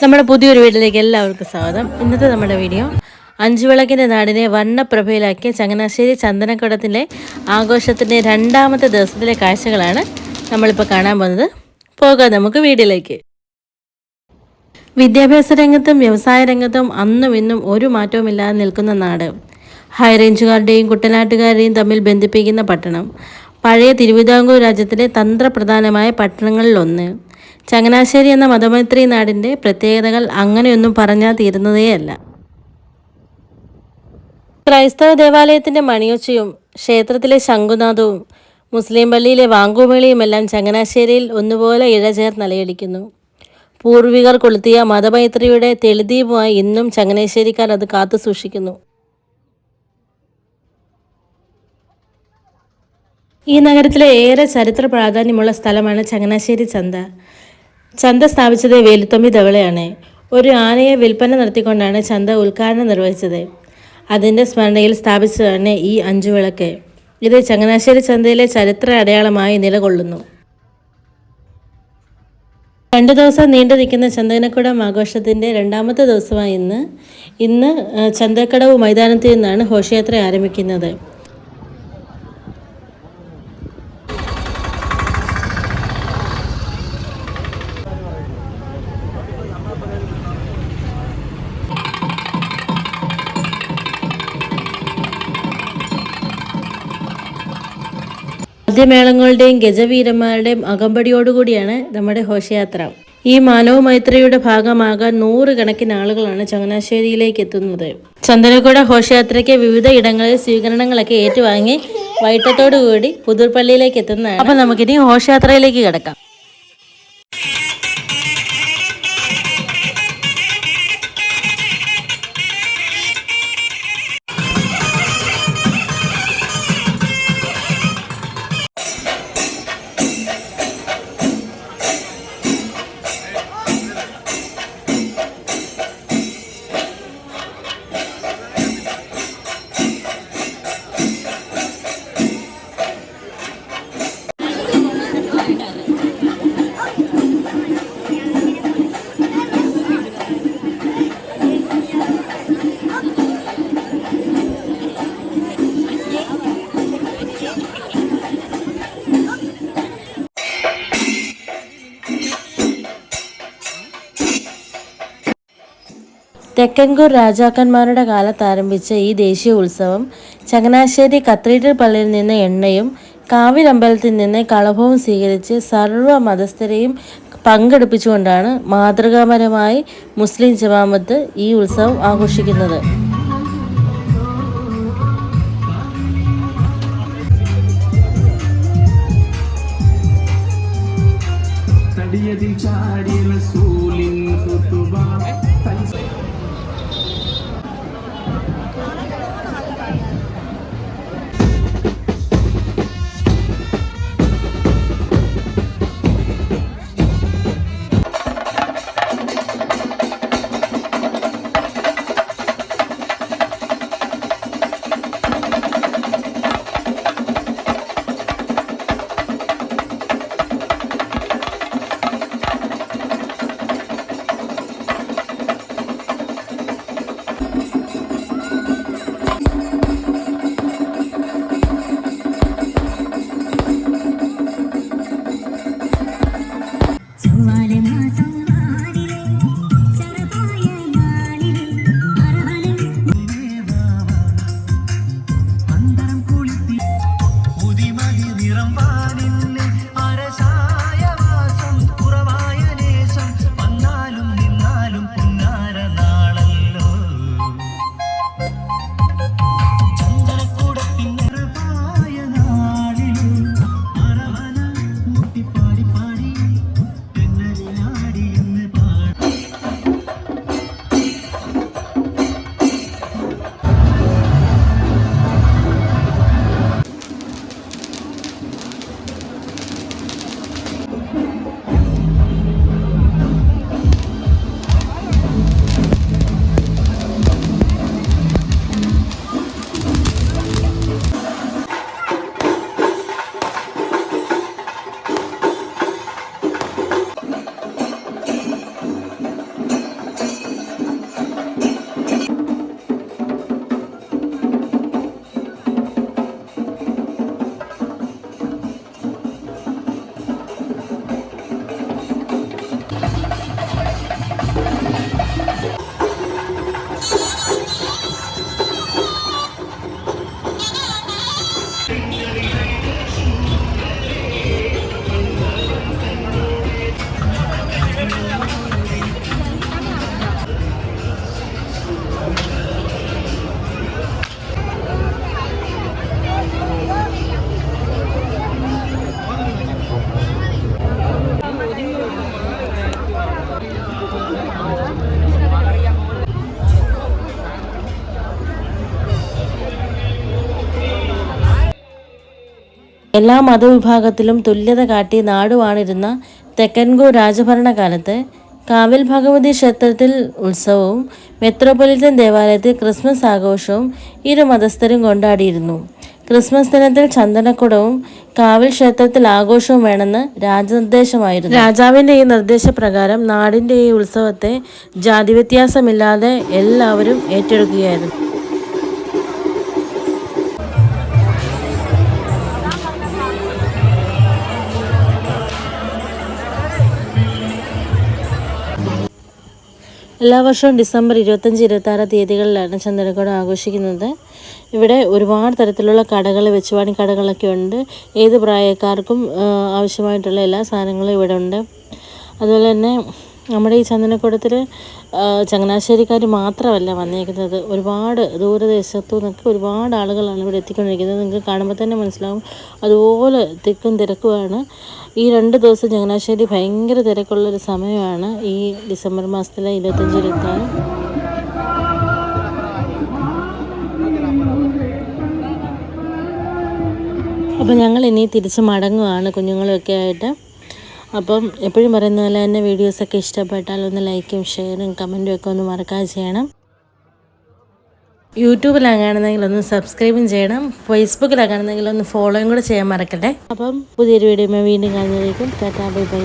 നമ്മുടെ പുതിയൊരു വീട്ടിലേക്ക് എല്ലാവർക്കും സ്വാഗതം. ഇന്നത്തെ നമ്മുടെ വീഡിയോ അഞ്ചുവിളക്കിൻ്റെ നാടിനെ വർണ്ണപ്രഭയിലാക്കിയ ചങ്ങനാശ്ശേരി ചന്ദനക്കുടത്തിലെ ആഘോഷത്തിൻ്റെ രണ്ടാമത്തെ ദിവസത്തിലെ കാഴ്ചകളാണ് നമ്മളിപ്പോൾ കാണാൻ പോകുന്നത്. പോകാം നമുക്ക് വീഡിയോയിലേക്ക്. വിദ്യാഭ്യാസ രംഗത്തും വ്യവസായ രംഗത്തും അന്നും ഇന്നും ഒരു മാറ്റവുമില്ലാതെ നിൽക്കുന്ന നാട്, ഹൈറേഞ്ചുകാരുടെയും കുട്ടനാട്ടുകാരുടെയും തമ്മിൽ ബന്ധിപ്പിക്കുന്ന പട്ടണം, പഴയ തിരുവിതാംകൂർ രാജ്യത്തിലെ തന്ത്രപ്രധാനമായ പട്ടണങ്ങളിലൊന്ന്. ചങ്ങനാശ്ശേരി എന്ന മതമൈത്രി നാടിൻ്റെ പ്രത്യേകതകൾ അങ്ങനെയൊന്നും പറഞ്ഞാൽ തീരുന്നതേയല്ല. ക്രൈസ്തവ ദേവാലയത്തിൻ്റെ മണിയൊച്ചയും ക്ഷേത്രത്തിലെ ശംഖുനാദവും മുസ്ലിം പള്ളിയിലെ വാങ്കുമേളിയുമെല്ലാം ചങ്ങനാശ്ശേരിയിൽ ഒന്നുപോലെ ഇഴചേർന്നലയടിക്കുന്നു. പൂർവികർ കൊളുത്തിയ മതമൈത്രിയുടെ തെളിദീപമായി ഇന്നും ചങ്ങനാശ്ശേരിക്കാർ അത് കാത്തു സൂക്ഷിക്കുന്നു. ഈ നഗരത്തിലെ ഏറെ ചരിത്ര പ്രാധാന്യമുള്ള സ്ഥലമാണ് ചങ്ങനാശ്ശേരി ചന്ത. ചന്ത സ്ഥാപിച്ചത് വേലുത്തമ്പി ധവളയാണ്. ഒരു ആനയെ വിൽപ്പന നടത്തിക്കൊണ്ടാണ് ചന്ത ഉദ്ഘാടനം നിർവഹിച്ചത്. അതിൻ്റെ സ്മരണയിൽ സ്ഥാപിച്ചതാണ് ഈ അഞ്ചുവിളക്ക്. ഇത് ചങ്ങനാശ്ശേരി ചന്തയിലെ ചരിത്ര അടയാളമായി നിലകൊള്ളുന്നു. 2 ദിവസം നീണ്ടു നിൽക്കുന്ന ചന്ദനക്കുടം ആഘോഷത്തിൻ്റെ രണ്ടാമത്തെ ദിവസമായ ഇന്ന് ചന്തക്കടവ് മൈതാനത്തിൽ നിന്നാണ് ഘോഷയാത്ര ആരംഭിക്കുന്നത്. വാദ്യമേളങ്ങളുടെയും ഗജവീരന്മാരുടെയും അകമ്പടിയോടുകൂടിയാണ് നമ്മുടെ ഘോഷയാത്ര. ഈ മാനവ മൈത്രിയുടെ ഭാഗമാകാൻ 100 കണക്കിന് ആളുകളാണ് ചങ്ങനാശ്ശേരിയിലേക്ക് എത്തുന്നത്. ചന്ദനക്കുട ഘോഷയാത്രയ്ക്ക് വിവിധ ഇടങ്ങളിൽ സ്വീകരണങ്ങളൊക്കെ ഏറ്റുവാങ്ങി വൈകിട്ടത്തോടുകൂടി പുതുപ്പള്ളിയിലേക്ക് എത്തുന്നതാണ്. അപ്പം നമുക്കിനി ഘോഷയാത്രയിലേക്ക് കിടക്കാം. തെക്കൻകൂർ രാജാക്കന്മാരുടെ കാലത്ത് ആരംഭിച്ച ഈ ദേശീയ ഉത്സവം ചങ്ങനാശ്ശേരി കത്തീഡ്രൽ പള്ളിയിൽ നിന്ന് എണ്ണയും കാവിലമ്പലത്തിൽ നിന്ന് കളഭവും സ്വീകരിച്ച് സർവ്വ മതസ്ഥരെയും പങ്കെടുപ്പിച്ചുകൊണ്ടാണ് മാതൃകാപരമായി മുസ്ലിം ജമാഅത്ത് ഈ ഉത്സവം ആഘോഷിക്കുന്നത്. എല്ലാ മതവിഭാഗത്തിലും തുല്യത കാട്ടി നാടുവാണിരുന്ന തെക്കൻകോ രാജഭരണകാലത്ത് കാവിൽ ഭഗവതി ക്ഷേത്രത്തിൽ ഉത്സവവും മെത്രോപൊളിറ്റൻ ദേവാലയത്തിൽ ക്രിസ്മസ് ആഘോഷവും ഇരു മതസ്ഥരും കൊണ്ടാടിയിരുന്നു. ക്രിസ്മസ് ദിനത്തിൽ ചന്ദനക്കുടവും കാവിൽ ക്ഷേത്രത്തിൽ ആഘോഷവും വേണമെന്ന് രാജനിർദ്ദേശമായിരുന്നു. രാജാവിൻ്റെ ഈ നിർദ്ദേശപ്രകാരം നാടിൻ്റെ ഈ ഉത്സവത്തെ ജാതി വ്യത്യാസമില്ലാതെ എല്ലാവരും ഏറ്റെടുക്കുകയായിരുന്നു. എല്ലാ വർഷവും ഡിസംബർ 25, 26 തീയതികളിലാണ് ചന്ദനക്കുടം ആഘോഷിക്കുന്നത്. ഇവിടെ ഒരുപാട് തരത്തിലുള്ള കടകൾ, വെച്ചുവാണി കടകളൊക്കെ ഉണ്ട്. ഏത് പ്രായക്കാർക്കും ആവശ്യമായിട്ടുള്ള എല്ലാ സാധനങ്ങളും ഇവിടെ ഉണ്ട്. അതുപോലെ തന്നെ നമ്മുടെ ഈ ചന്ദനക്കുടത്തിൽ ചങ്ങനാശ്ശേരിക്കാർ മാത്രമല്ല വന്നേക്കുന്നത്, ഒരുപാട് ദൂരദേശത്തു നിന്നൊക്കെ ഒരുപാട് ആളുകളാണ് ഇവിടെ എത്തിക്കൊണ്ടിരിക്കുന്നത്. നിങ്ങൾക്ക് കാണുമ്പോൾ തന്നെ മനസ്സിലാവും, അതുപോലെ തിക്കും തിരക്കുമാണ്. ഈ 2 ദിവസം ചങ്ങനാശ്ശേരി ഭയങ്കര തിരക്കുള്ളൊരു സമയമാണ് ഈ ഡിസംബർ മാസത്തിലെ 25, 26. അപ്പം ഞങ്ങൾ ഇനി തിരിച്ച് മടങ്ങുകയാണ് കുഞ്ഞുങ്ങളൊക്കെ ആയിട്ട്. അപ്പം എപ്പോഴും പറയുന്ന പോലെ തന്നെ വീഡിയോസൊക്കെ ഇഷ്ടപ്പെട്ടാൽ ഒന്ന് ലൈക്കും ഷെയറും കമൻറ്റും ഒക്കെ ഒന്ന് മറക്കാതെ ചെയ്യണം. യൂട്യൂബിലാകാണെന്നെങ്കിൽ ഒന്ന് സബ്സ്ക്രൈബും ചെയ്യണം. ഫേസ്ബുക്കിലാകാണെന്നെങ്കിൽ ഒന്ന് ഫോളോയും കൂടെ ചെയ്യാൻ മറക്കട്ടെ. അപ്പം പുതിയൊരു വീഡിയോ വീണ്ടും കാണുന്നതിലേക്കും ടാറ്റാ ബൈ ബൈ.